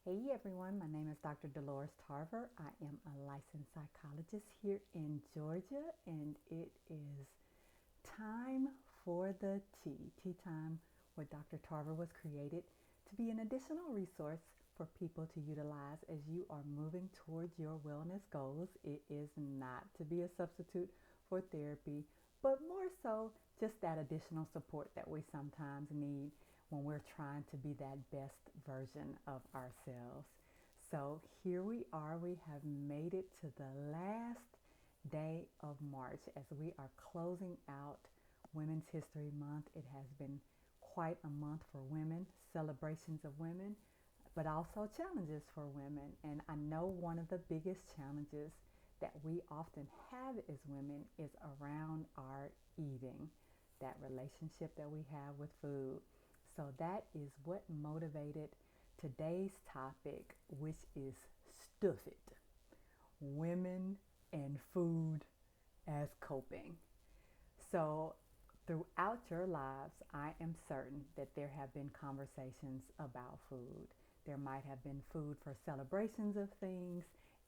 Hey everyone, my name is Dr. Dolores Tarver. I am a licensed psychologist here in Georgia, and it is time for the tea. Tea Time with Dr. Tarver was created to be an additional resource for people to utilize as you are moving towards your wellness goals. It is not to be a substitute for therapy, but more so just that additional support that we sometimes need when we're trying to be that best version of ourselves. So here we are. We have made it to the last day of March as we are closing out Women's History Month. It has been quite a month for women, celebrations of women, but also challenges for women. And I know one of the biggest challenges that we often have as women is around our eating, that relationship that we have with food. So that is what motivated today's topic, which is Stuff It. Women and food as coping. So throughout your lives, I am certain that there have been conversations about food. There might have been food for celebrations of things,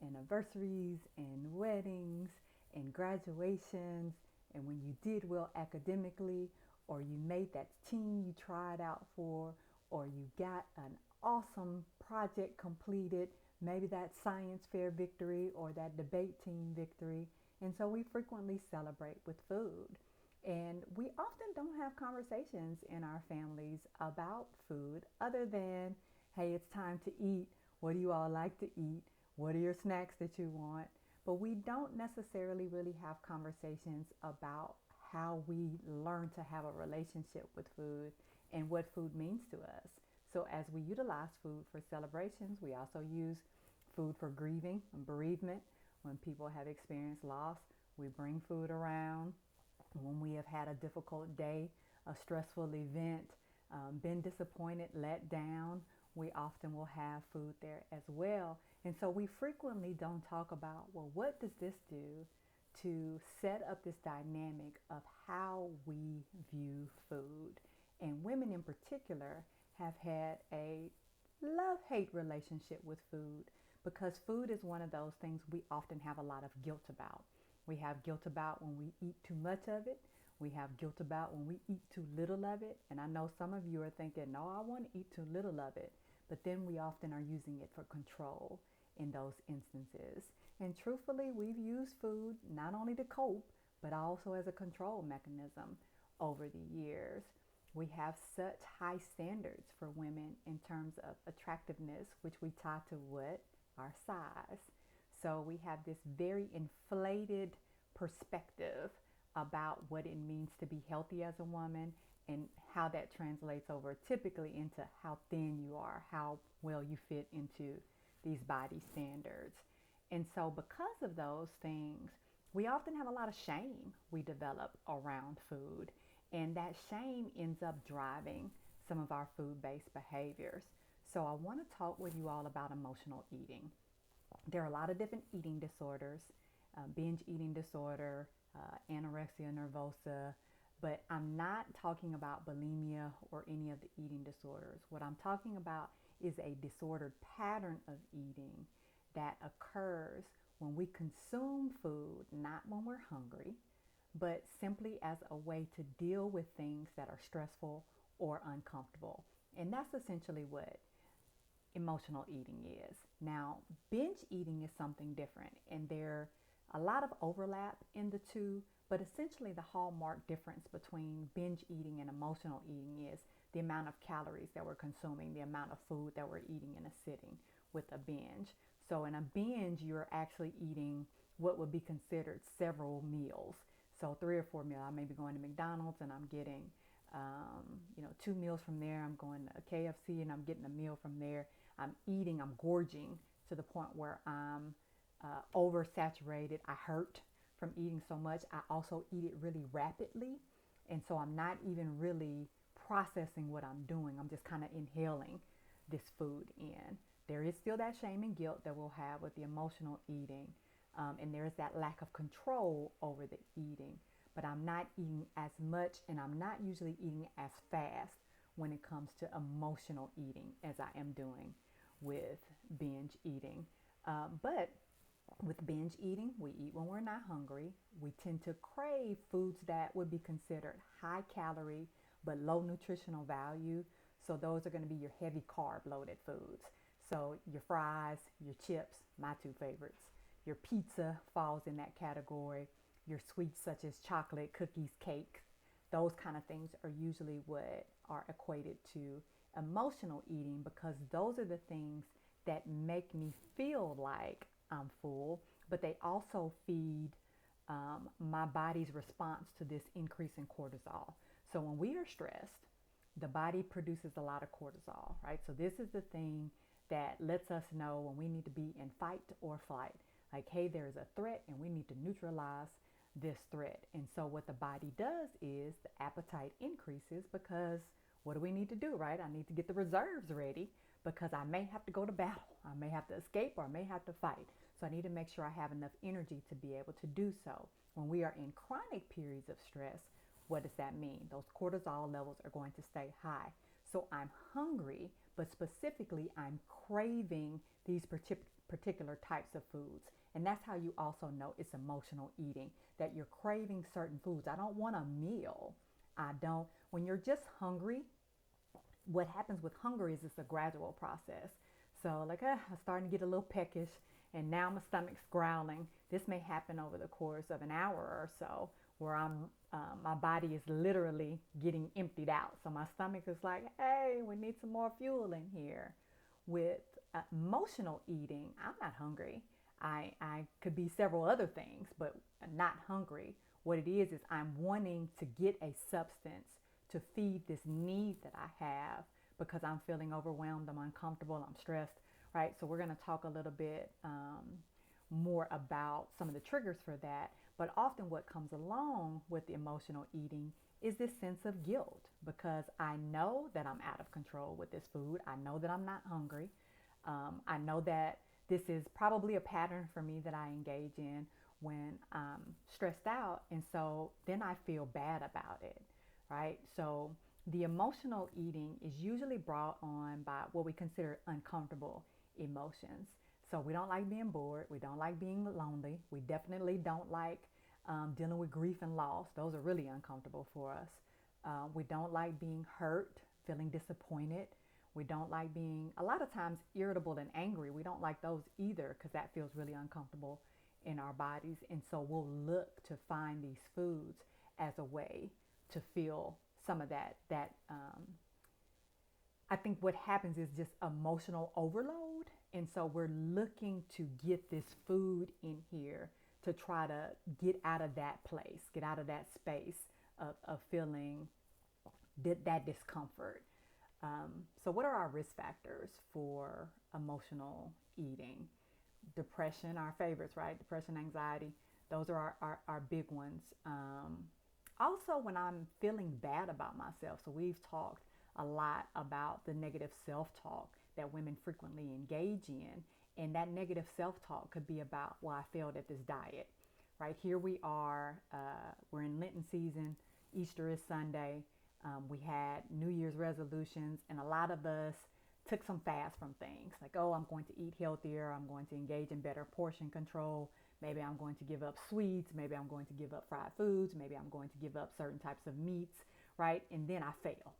anniversaries and weddings and graduations, and when you did well academically, or you made that team you tried out for, or you got an awesome project completed, maybe that science fair victory or that debate team victory. And so we frequently celebrate with food. And we often don't have conversations in our families about food other than, hey, it's time to eat. What do you all like to eat? What are your snacks that you want? But we don't necessarily really have conversations about how we learn to have a relationship with food and what food means to us. So as we utilize food for celebrations, we also use food for grieving and bereavement. When people have experienced loss, we bring food around. When we have had a difficult day, a stressful event, been disappointed, let down, we often will have food there as well. And so we frequently don't talk about, well, what does this do to set up this dynamic of how we view food? And women in particular have had a love-hate relationship with food because food is one of those things we often have a lot of guilt about. We have guilt about when we eat too much of it. We have guilt about when we eat too little of it. And I know some of you are thinking, no, I want to eat too little of it. But then we often are using it for control in those instances. And truthfully, we've used food not only to cope, but also as a control mechanism over the years. We have such high standards for women in terms of attractiveness, which we tie to what? Our size. So we have this very inflated perspective about what it means to be healthy as a woman and how that translates over typically into how thin you are, how well you fit into these body standards. And so because of those things, we often have a lot of shame we develop around food. And that shame ends up driving some of our food-based behaviors. So I want to talk with you all about emotional eating. There are a lot of different eating disorders, binge eating disorder, anorexia nervosa, but I'm not talking about bulimia or any of the eating disorders. What I'm talking about is a disordered pattern of eating that occurs when we consume food, not when we're hungry, but simply as a way to deal with things that are stressful or uncomfortable. And that's essentially what emotional eating is. Now, binge eating is something different, and there are a lot of overlap in the two, but essentially the hallmark difference between binge eating and emotional eating is the amount of calories that we're consuming, the amount of food that we're eating in a sitting with a binge. So in a binge, you're actually eating what would be considered several meals. So 3 or 4 meals. I may be going to McDonald's and I'm getting 2 meals from there. I'm going to KFC and I'm getting a meal from there. I'm eating, I'm gorging to the point where I'm oversaturated. I hurt from eating so much. I also eat it really rapidly. And so I'm not even really processing what I'm doing. I'm just kind of inhaling this food in. There is still that shame and guilt that we'll have with the emotional eating. And there is that lack of control over the eating. But I'm not eating as much and I'm not usually eating as fast when it comes to emotional eating as I am doing with binge eating. But with binge eating, we eat when we're not hungry. We tend to crave foods that would be considered high calorie but low nutritional value. So those are going to be your heavy carb loaded foods. So your fries, your chips, my two favorites. Your pizza falls in that category. Your sweets such as chocolate, cookies, cake, those kind of things are usually what are equated to emotional eating, because those are the things that make me feel like I'm full, but they also feed my body's response to this increase in cortisol. So when we are stressed, the body produces a lot of cortisol, right? So this is the thing that lets us know when we need to be in fight or flight. Like, hey, there's a threat and we need to neutralize this threat. And so what the body does is the appetite increases, because what do we need to do, right? I need to get the reserves ready because I may have to go to battle. I may have to escape, or I may have to fight. So I need to make sure I have enough energy to be able to do so. When we are in chronic periods of stress, what does that mean? Those cortisol levels are going to stay high. So I'm hungry, but specifically I'm craving these particular types of foods. And that's how you also know it's emotional eating, that you're craving certain foods. I don't want a meal. When you're just hungry, what happens with hunger is it's a gradual process. So like, I'm starting to get a little peckish and now my stomach's growling. This may happen over the course of an hour or so, where my body is literally getting emptied out. So my stomach is like, hey, we need some more fuel in here. With emotional eating, I'm not hungry. I could be several other things, but not hungry. What it is I'm wanting to get a substance to feed this need that I have, because I'm feeling overwhelmed, I'm uncomfortable, I'm stressed, right? So we're going to talk a little bit more about some of the triggers for that. But often what comes along with the emotional eating is this sense of guilt, because I know that I'm out of control with this food. I know that I'm not hungry. I know that this is probably a pattern for me that I engage in when I'm stressed out. And so then I feel bad about it, right? So the emotional eating is usually brought on by what we consider uncomfortable emotions. So we don't like being bored. We don't like being lonely. We definitely don't like dealing with grief and loss. Those are really uncomfortable for us. We don't like being hurt, feeling disappointed. We don't like being, a lot of times, irritable and angry. We don't like those either, because that feels really uncomfortable in our bodies. And so we'll look to find these foods as a way to feel some of that. I think what happens is just emotional overload. And so we're looking to get this food in here to try to get out of that place, get out of that space of feeling that discomfort. So what are our risk factors for emotional eating? Depression, our favorites, right? Depression, anxiety, those are our big ones. Also, when I'm feeling bad about myself, so we've talked a lot about the negative self-talk that women frequently engage in. And that negative self-talk could be about, well, I failed at this diet, right? Here we are, we're in Lenten season, Easter is Sunday. We had New Year's resolutions, and a lot of us took some fasts from things like, oh, I'm going to eat healthier. I'm going to engage in better portion control. Maybe I'm going to give up sweets. Maybe I'm going to give up fried foods. Maybe I'm going to give up certain types of meats, right? And then I fail.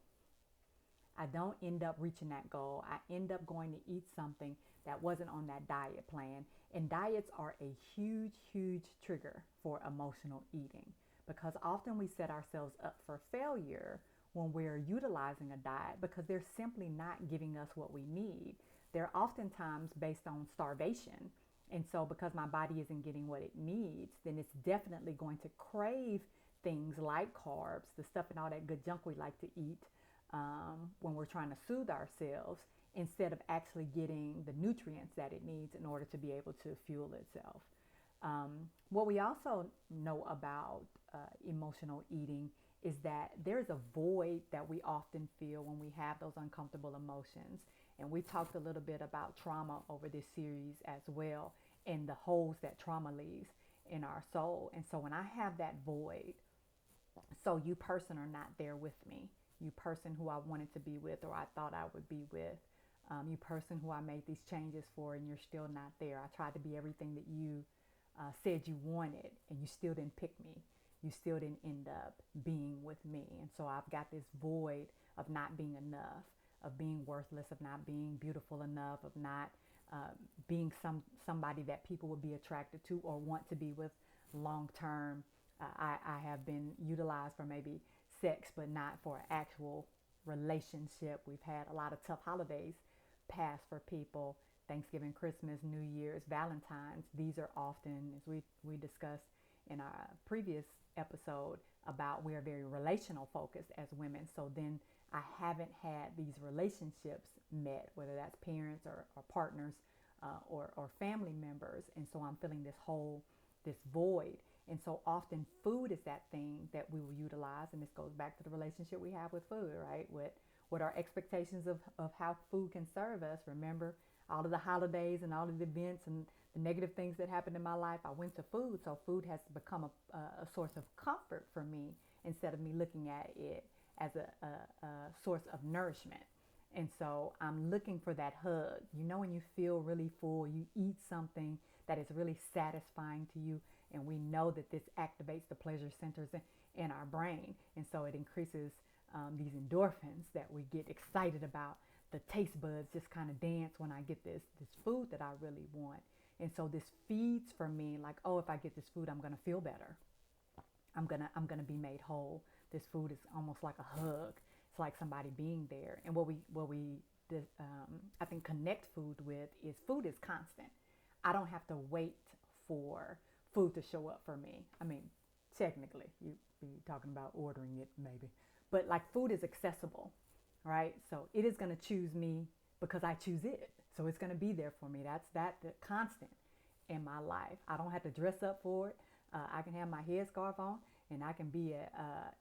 I don't end up reaching that goal. I end up going to eat something that wasn't on that diet plan. And diets are a huge, huge trigger for emotional eating, because often we set ourselves up for failure when we're utilizing a diet because they're simply not giving us what we need. They're oftentimes based on starvation. And so because my body isn't getting what it needs, then it's definitely going to crave things like carbs, the stuff and all that good junk we like to eat when we're trying to soothe ourselves, instead of actually getting the nutrients that it needs in order to be able to fuel itself. What we also know about emotional eating is that there's a void that we often feel when we have those uncomfortable emotions. And we talked a little bit about trauma over this series as well, and the holes that trauma leaves in our soul. And so when I have that void, so you person are not there with me, you person who I wanted to be with or I thought I would be with, You person who I made these changes for, and you're still not there. I tried to be everything that you said you wanted, and you still didn't pick me. You still didn't end up being with me. And so I've got this void of not being enough, of being worthless, of not being beautiful enough, of not being somebody that people would be attracted to or want to be with long term. I have been utilized for maybe sex, but not for an actual relationship. We've had a lot of tough holidays pass for people. Thanksgiving, Christmas, New Year's, Valentine's. These are often, as we discussed in our previous episode, about we are very relational focused as women. So then I haven't had these relationships met, whether that's parents or partners or family members. And so I'm feeling this hole, this void. And so often food is that thing that we will utilize. And this goes back to the relationship we have with food, right? With our expectations of how food can serve us. Remember all of the holidays and all of the events and the negative things that happened in my life. I went to food. So food has become a source of comfort for me instead of me looking at it as a source of nourishment. And so I'm looking for that hug. You know, when you feel really full, you eat something that is really satisfying to you. And we know that this activates the pleasure centers in our brain. And so it increases these endorphins that we get excited about. The taste buds just kind of dance when I get this food that I really want. And so this feeds for me like, oh, if I get this food, I'm going to feel better. I'm gonna be made whole. This food is almost like a hug. It's like somebody being there. And what we I think connect food with is food is constant. I don't have to wait for food to show up for me. I mean, technically, you be talking about ordering it maybe, but like food is accessible, right? So it is going to choose me because I choose it. So it's going to be there for me. That's the constant in my life. I don't have to dress up for it. I can have my headscarf on, and I can be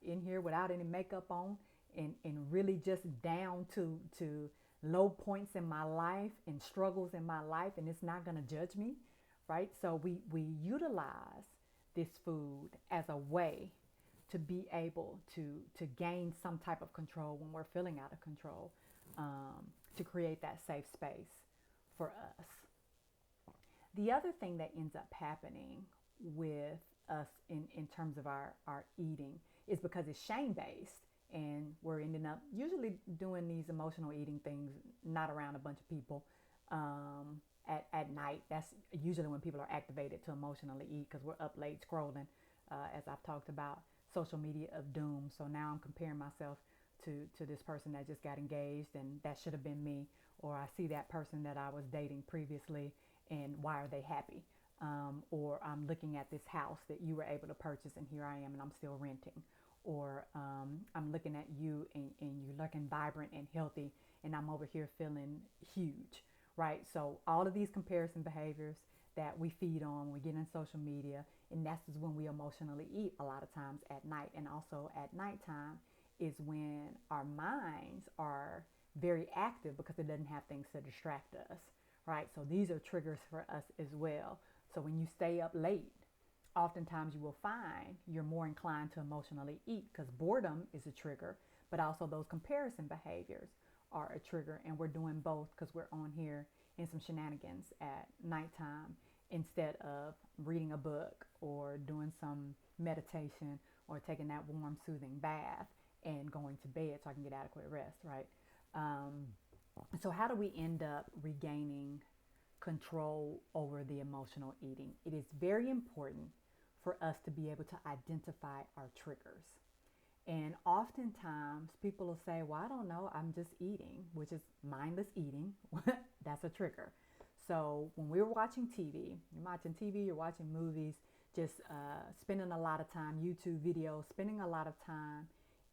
in here without any makeup on, and really just down to low points in my life and struggles in my life, and it's not going to judge me, right? So we utilize this food as a way to be able to gain some type of control when we're feeling out of control, to create that safe space for us. The other thing that ends up happening with us in terms of our eating is because it's shame-based, and we're ending up usually doing these emotional eating things not around a bunch of people at night. That's usually when people are activated to emotionally eat, because we're up late scrolling, as I've talked about, social media of doom. So now I'm comparing myself to this person that just got engaged, and that should have been me. Or I see that person that I was dating previously, and why are they happy? Or I'm looking at this house that you were able to purchase, and here I am and I'm still renting. Or I'm looking at you and you're looking vibrant and healthy, and I'm over here feeling huge, right? So all of these comparison behaviors that we feed on when we get in social media, and that's when we emotionally eat a lot of times at night. And also at nighttime is when our minds are very active because it doesn't have things to distract us, right? So these are triggers for us as well. So when you stay up late, oftentimes you will find you're more inclined to emotionally eat because boredom is a trigger, but also those comparison behaviors are a trigger. And we're doing both because we're on here in some shenanigans at nighttime instead of reading a book or doing some meditation or taking that warm, soothing bath and going to bed so I can get adequate rest, right? So how do we end up regaining control over the emotional eating? It is very important for us to be able to identify our triggers. And oftentimes people will say, well, I don't know, I'm just eating, which is mindless eating. That's a trigger. So when we're watching TV, you're watching movies, just spending a lot of time, YouTube videos, spending a lot of time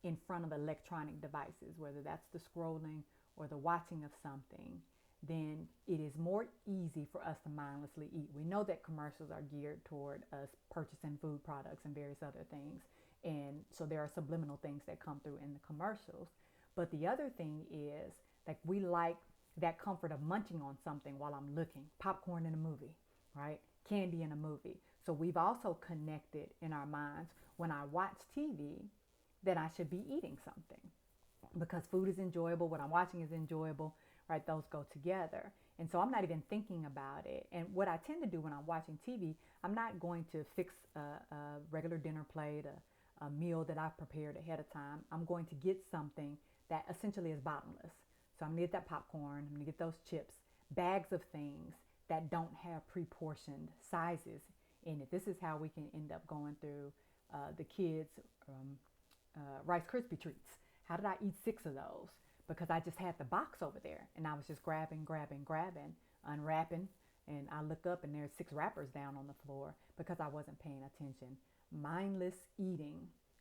in front of electronic devices, whether that's the scrolling or the watching of something, then it is more easy for us to mindlessly eat. We know that commercials are geared toward us purchasing food products and various other things. And so there are subliminal things that come through in the commercials. But the other thing is, like, we like that comfort of munching on something while I'm looking. Popcorn in a movie, right? Candy in a movie. So we've also connected in our minds, when I watch TV, that I should be eating something because food is enjoyable. What I'm watching is enjoyable, right? Those go together. And so I'm not even thinking about it. And what I tend to do when I'm watching TV, I'm not going to fix a regular dinner plate, a meal that I've prepared ahead of time. I'm going to get something that essentially is bottomless. So I'm going to get that popcorn, I'm going to get those chips, bags of things that don't have pre-portioned sizes in it. This is how we can end up going through the kids' Rice Krispie treats. How did I eat 6 of those? Because I just had the box over there and I was just grabbing, unwrapping, and I look up and there's 6 wrappers down on the floor because I wasn't paying attention. Mindless eating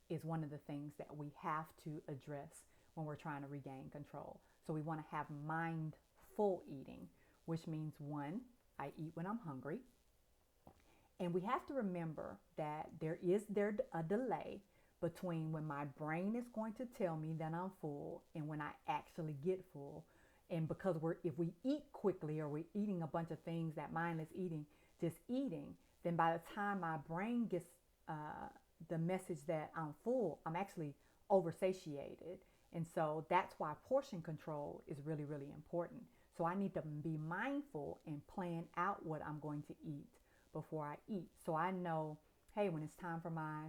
is one of the things that we have to address when we're trying to regain control. So we want to have mindful eating, which means 1, I eat when I'm hungry. And we have to remember that there is a delay between when my brain is going to tell me that I'm full and when I actually get full. And because if we eat quickly or we're eating a bunch of things, that mindless eating, just eating, then by the time my brain gets the message that I'm full, I'm actually oversatiated. And so that's why portion control is really, really important. So I need to be mindful and plan out what I'm going to eat before I eat. So I know, hey, when it's time for my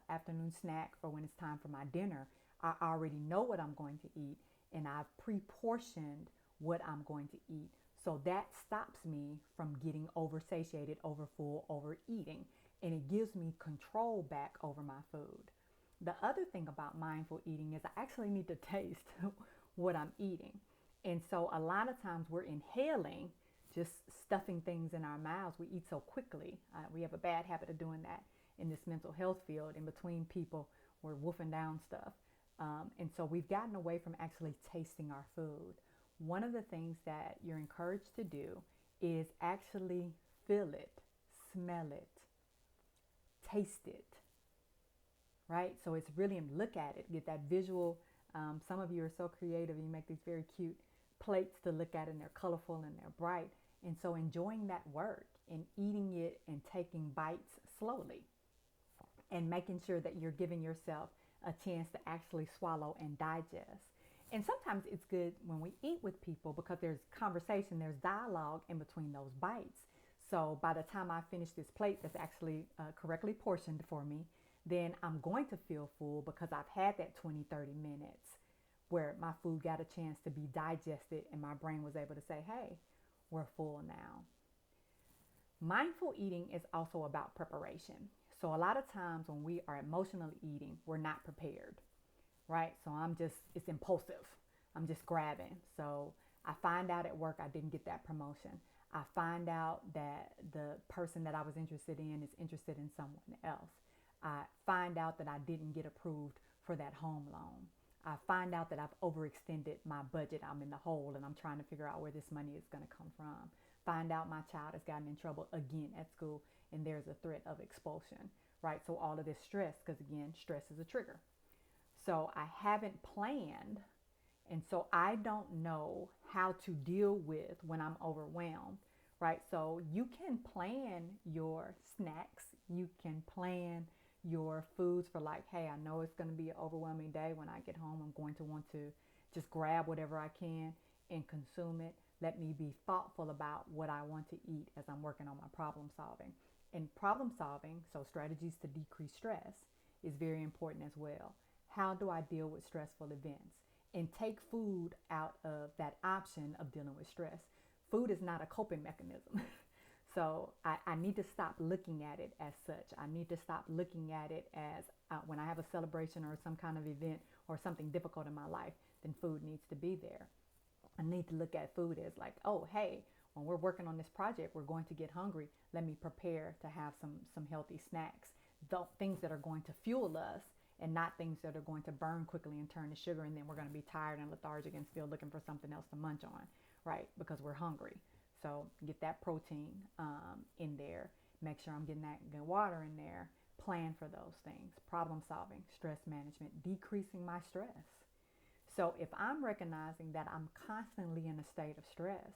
afternoon snack or when it's time for my dinner, I already know what I'm going to eat and I've pre-portioned what I'm going to eat. So that stops me from getting oversatiated, overfull, overeating, and it gives me control back over my food. The other thing about mindful eating is I actually need to taste what I'm eating. And so a lot of times we're inhaling, just stuffing things in our mouths. We eat so quickly. We have a bad habit of doing that in this mental health field. In between people, we're wolfing down stuff. And so we've gotten away from actually tasting our food. One of the things that you're encouraged to do is actually feel it, smell it, taste it, right? So it's really, look at it, get that visual. Some of you are so creative. You make these very cute plates to look at and they're colorful and they're bright. And so enjoying that work and eating it and taking bites slowly and making sure that you're giving yourself a chance to actually swallow and digest. And sometimes it's good when we eat with people because there's conversation, there's dialogue in between those bites. So by the time I finish this plate that's actually correctly portioned for me, then I'm going to feel full because I've had that 20, 30 minutes where my food got a chance to be digested and my brain was able to say, hey, we're full now. Mindful eating is also about preparation. So a lot of times when we are emotionally eating, we're not prepared, right? So it's impulsive. I'm just grabbing. So I find out at work I didn't get that promotion. I find out that the person that I was interested in is interested in someone else. I find out that I didn't get approved for that home loan. I find out that I've overextended my budget. I'm in the hole and I'm trying to figure out where this money is going to come from. Find out my child has gotten in trouble again at school and there's a threat of expulsion, right? So all of this stress, because again, stress is a trigger. So I haven't planned, and so I don't know how to deal with when I'm overwhelmed, right? So you can plan your snacks. You can plan your foods for like, hey, I know it's going to be an overwhelming day. When I get home, I'm going to want to just grab whatever I can and consume it. Let me be thoughtful about what I want to eat as I'm working on my problem solving. And problem solving, so strategies to decrease stress, is very important as well. How do I deal with stressful events? And take food out of that option of dealing with stress. Food is not a coping mechanism. So I need to stop looking at it as such. I need to stop looking at it as when I have a celebration or some kind of event or something difficult in my life, then food needs to be there. I need to look at food as like, oh, hey, when we're working on this project, we're going to get hungry. Let me prepare to have some healthy snacks, things that are going to fuel us and not things that are going to burn quickly and turn to sugar. And then we're going to be tired and lethargic and still looking for something else to munch on, right? Because we're hungry. So get that protein in there. Make sure I'm getting that good water in there. Plan for those things. Problem solving, stress management, decreasing my stress. So if I'm recognizing that I'm constantly in a state of stress,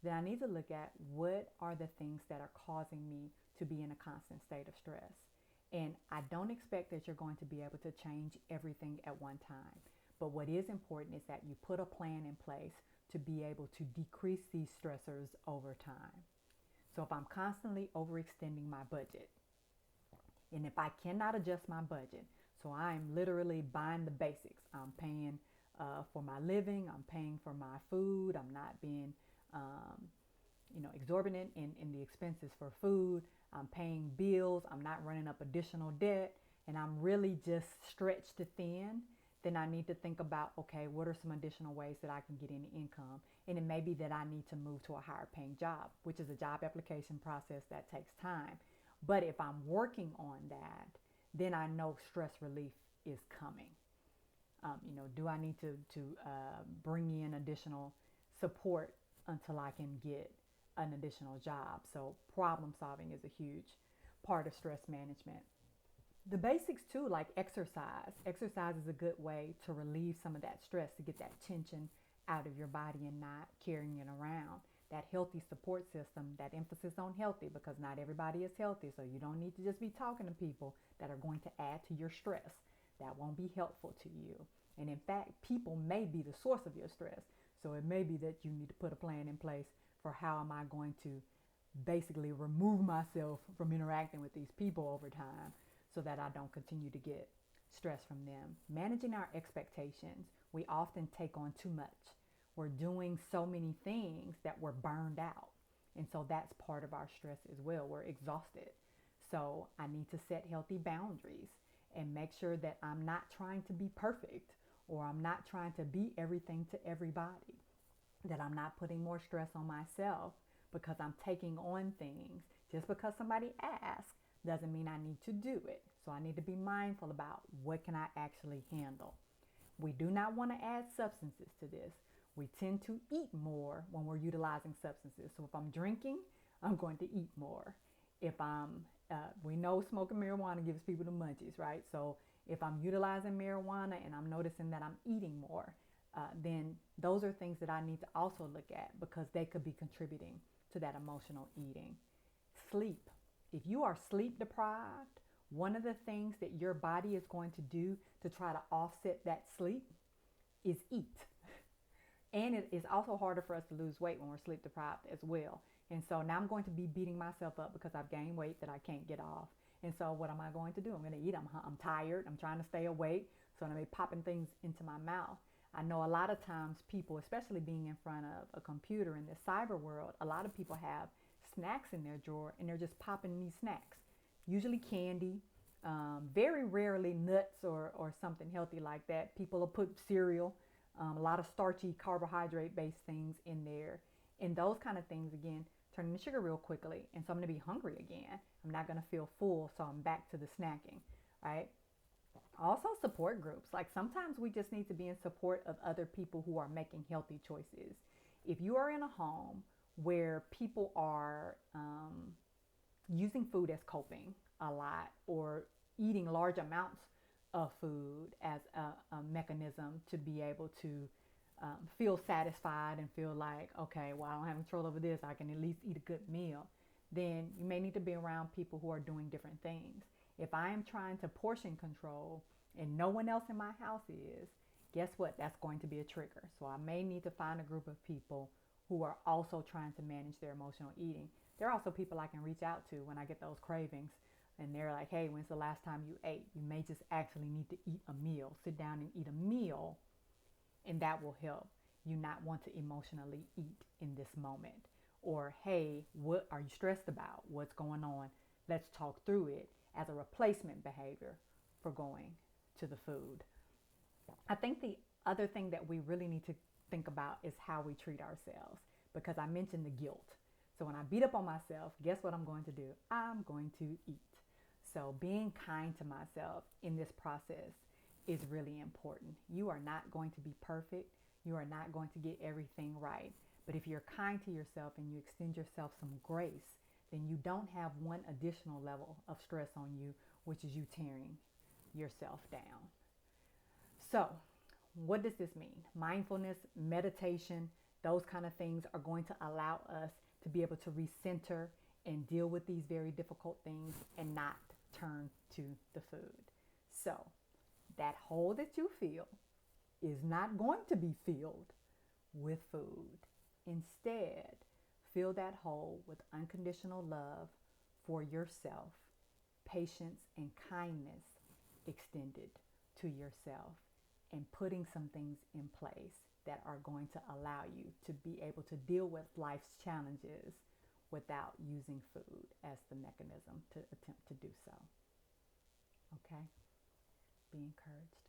then I need to look at what are the things that are causing me to be in a constant state of stress. And I don't expect that you're going to be able to change everything at one time. But what is important is that you put a plan in place to be able to decrease these stressors over time. So if I'm constantly overextending my budget, and if I cannot adjust my budget, so I'm literally buying the basics. I'm paying for my living. I'm paying for my food. I'm not being, exorbitant in the expenses for food. I'm paying bills. I'm not running up additional debt. And I'm really just stretched thin. Then I need to think about, okay, what are some additional ways that I can get any income? And it may be that I need to move to a higher paying job, which is a job application process that takes time. But if I'm working on that, then I know stress relief is coming. Do I need to bring in additional support until I can get an additional job? So problem solving is a huge part of stress management. The basics too, like exercise. Exercise is a good way to relieve some of that stress, to get that tension out of your body and not carrying it around. That healthy support system, that emphasis on healthy, because not everybody is healthy. So you don't need to just be talking to people that are going to add to your stress. That won't be helpful to you. And in fact, people may be the source of your stress. So it may be that you need to put a plan in place for how am I going to basically remove myself from interacting with these people over time so that I don't continue to get stress from them. Managing our expectations. We often take on too much. We're doing so many things that we're burned out. And so that's part of our stress as well. We're exhausted. So I need to set healthy boundaries and make sure that I'm not trying to be perfect, or I'm not trying to be everything to everybody, that I'm not putting more stress on myself because I'm taking on things. Just because somebody asks doesn't mean I need to do it. So I need to be mindful about what can I actually handle. We do not want to add substances to this. We tend to eat more when we're utilizing substances. So if I'm drinking, I'm going to eat more. If we know smoking marijuana gives people the munchies, right? So if I'm utilizing marijuana and I'm noticing that I'm eating more, then those are things that I need to also look at, because they could be contributing to that emotional eating. Sleep. If you are sleep deprived, one of the things that your body is going to do to try to offset that sleep is eat. And it is also harder for us to lose weight when we're sleep deprived as well. And so now I'm going to be beating myself up because I've gained weight that I can't get off. And so what am I going to do? I'm going to eat. I'm tired. I'm trying to stay awake. So I'm going to be popping things into my mouth. I know a lot of times people, especially being in front of a computer in the cyber world, a lot of people have snacks in their drawer and they're just popping these snacks. Usually candy, very rarely nuts or something healthy like that. People will put cereal, a lot of starchy carbohydrate-based things in there. And those kind of things, again, turn into sugar real quickly. And so I'm going to be hungry again. I'm not going to feel full, so I'm back to the snacking, right? Also support groups. Like sometimes we just need to be in support of other people who are making healthy choices. If you are in a home where people are using food as coping a lot, or eating large amounts of food as a mechanism to be able to feel satisfied and feel like, okay, well, I don't have control over this, I can at least eat a good meal, then you may need to be around people who are doing different things. If I am trying to portion control and no one else in my house is, guess what? That's going to be a trigger. So I may need to find a group of people who are also trying to manage their emotional eating. There are also people I can reach out to when I get those cravings and they're like, hey, when's the last time you ate? You may just actually need to eat a meal. Sit down and eat a meal, and that will help you not want to emotionally eat in this moment. Or, hey, what are you stressed about? What's going on? Let's talk through it, as a replacement behavior for going to the food. I think the other thing that we really need to think about is how we treat ourselves, because I mentioned the guilt. So when I beat up on myself, guess what I'm going to do? I'm going to eat. So being kind to myself in this process is really important. You are not going to be perfect. You are not going to get everything right. But if you're kind to yourself and you extend yourself some grace, then you don't have one additional level of stress on you, which is you tearing yourself down. So what does this mean? Mindfulness, meditation, those kind of things are going to allow us to be able to recenter and deal with these very difficult things and not turn to the food. So that hole that you feel is not going to be filled with food. Instead, fill that hole with unconditional love for yourself, patience and kindness extended to yourself, and putting some things in place that are going to allow you to be able to deal with life's challenges without using food as the mechanism to attempt to do so. Okay? Be encouraged.